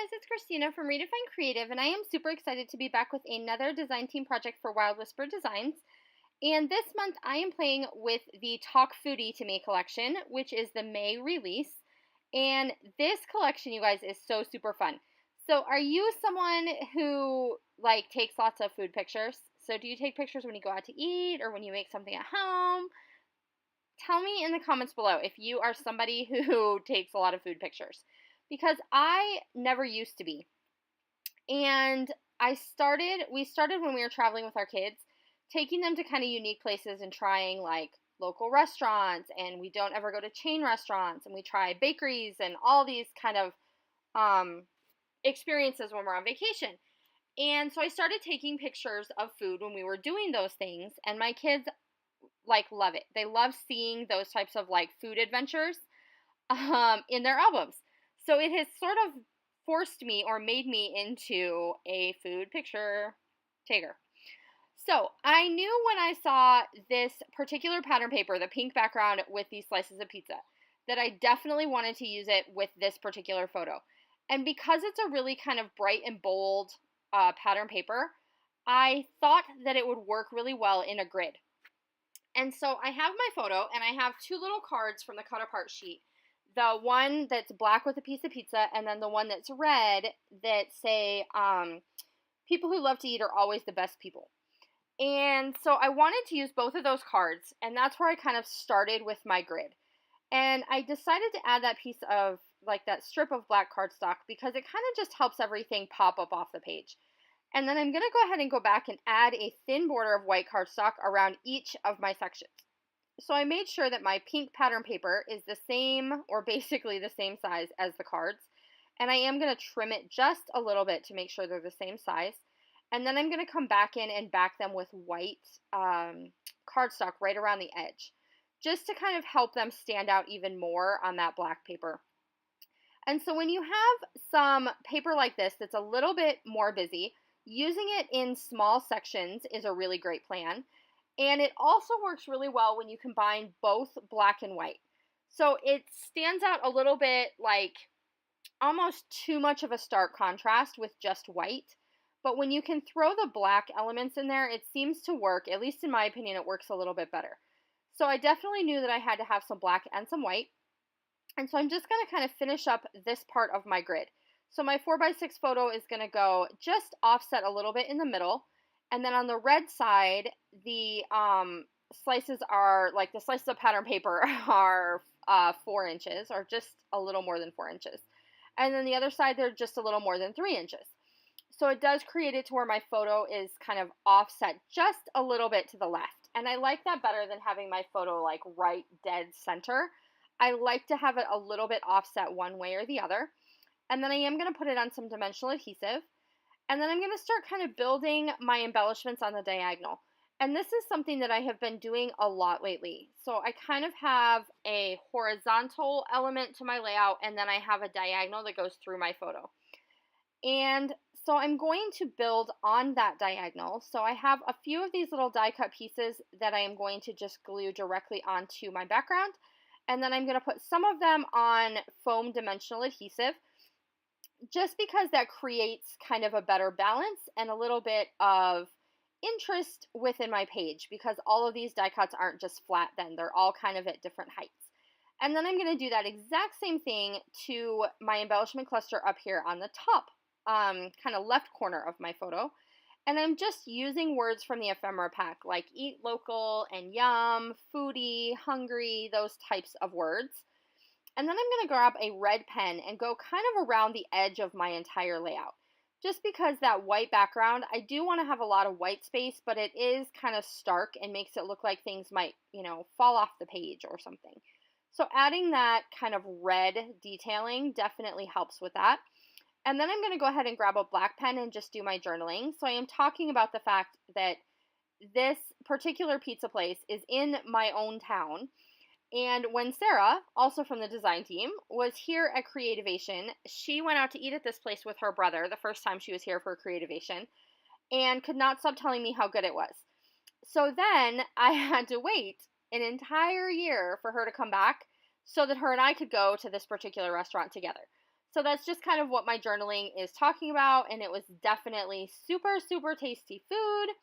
guys, it's Christina from Redefine Creative, and I am super excited to be back with another design team project for Wild Whisper Designs. And this month I am playing with the Talk Foodie to Me collection, which is the May release. And this collection, you guys, is so super fun. So are you someone who takes lots of food pictures? So do you take pictures when you go out to eat or when you make something at home? Tell me in the comments below if you are somebody who takes a lot of food pictures, because I never used to be. And we started when we were traveling with our kids, taking them to kind of unique places and trying local restaurants, and we don't ever go to chain restaurants, and we try bakeries and all these kind of experiences when we're on vacation. And so I started taking pictures of food when we were doing those things, and my kids love it. They love seeing those types of food adventures in their albums. So it has sort of forced me or made me into a food picture taker. So I knew when I saw this particular pattern paper, the pink background with these slices of pizza, that I definitely wanted to use it with this particular photo. And because it's a really kind of bright and bold pattern paper, I thought that it would work really well in a grid. And so I have my photo, and I have two little cards from the cut apart sheet. The one that's black with a piece of pizza, and then the one that's red that say, people who love to eat are always the best people. And so I wanted to use both of those cards, and that's where I kind of started with my grid. And I decided to add that piece of, that strip of black cardstock, because it kind of just helps everything pop up off the page. And then I'm going to go ahead and go back and add a thin border of white cardstock around each of my sections. So I made sure that my pink pattern paper is the same, or basically the same size as the cards. And I am going to trim it just a little bit to make sure they're the same size. And then I'm going to come back in and back them with white cardstock right around the edge, just to kind of help them stand out even more on that black paper. And so when you have some paper like this that's a little bit more busy, using it in small sections is a really great plan. And it also works really well when you combine both black and white. So it stands out a little bit almost too much of a stark contrast with just white. But when you can throw the black elements in there, it seems to work. At least in my opinion, it works a little bit better. So I definitely knew that I had to have some black and some white. And so I'm just going to kind of finish up this part of my grid. So my 4x6 photo is going to go just offset a little bit in the middle. And then on the red side, the slices are, the slices of pattern paper are 4 inches, or just a little more than 4 inches. And then the other side, they're just a little more than 3 inches. So it does create it to where my photo is kind of offset just a little bit to the left. And I like that better than having my photo right dead center. I like to have it a little bit offset one way or the other. And then I am going to put it on some dimensional adhesive. And then I'm going to start kind of building my embellishments on the diagonal. And this is something that I have been doing a lot lately. So I kind of have a horizontal element to my layout, and then I have a diagonal that goes through my photo. And so I'm going to build on that diagonal. So I have a few of these little die cut pieces that I am going to just glue directly onto my background. And then I'm going to put some of them on foam dimensional adhesive, just because that creates kind of a better balance and a little bit of interest within my page, because all of these die cuts aren't just flat then, they're all kind of at different heights. And then I'm going to do that exact same thing to my embellishment cluster up here on the top, kind of left corner of my photo. And I'm just using words from the ephemera pack, like eat local and yum, foodie, hungry, those types of words. And then I'm going to grab a red pen and go kind of around the edge of my entire layout. Just because that white background, I do want to have a lot of white space, but it is kind of stark and makes it look like things might, fall off the page or something. So adding that kind of red detailing definitely helps with that. And then I'm going to go ahead and grab a black pen and just do my journaling. So I am talking about the fact that this particular pizza place is in my own town. And when Sarah, also from the design team, was here at Creativation, she went out to eat at this place with her brother the first time she was here for Creativation, and could not stop telling me how good it was. So then I had to wait an entire year for her to come back so that her and I could go to this particular restaurant together. So that's just kind of what my journaling is talking about, and it was definitely super, super tasty food.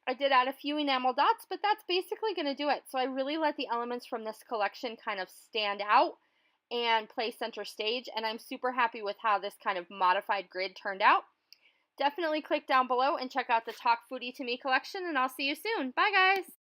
I did add a few enamel dots, but that's basically going to do it. So I really let the elements from this collection kind of stand out and play center stage, and I'm super happy with how this kind of modified grid turned out. Definitely click down below and check out the Talk Foodie to Me collection, and I'll see you soon. Bye, guys!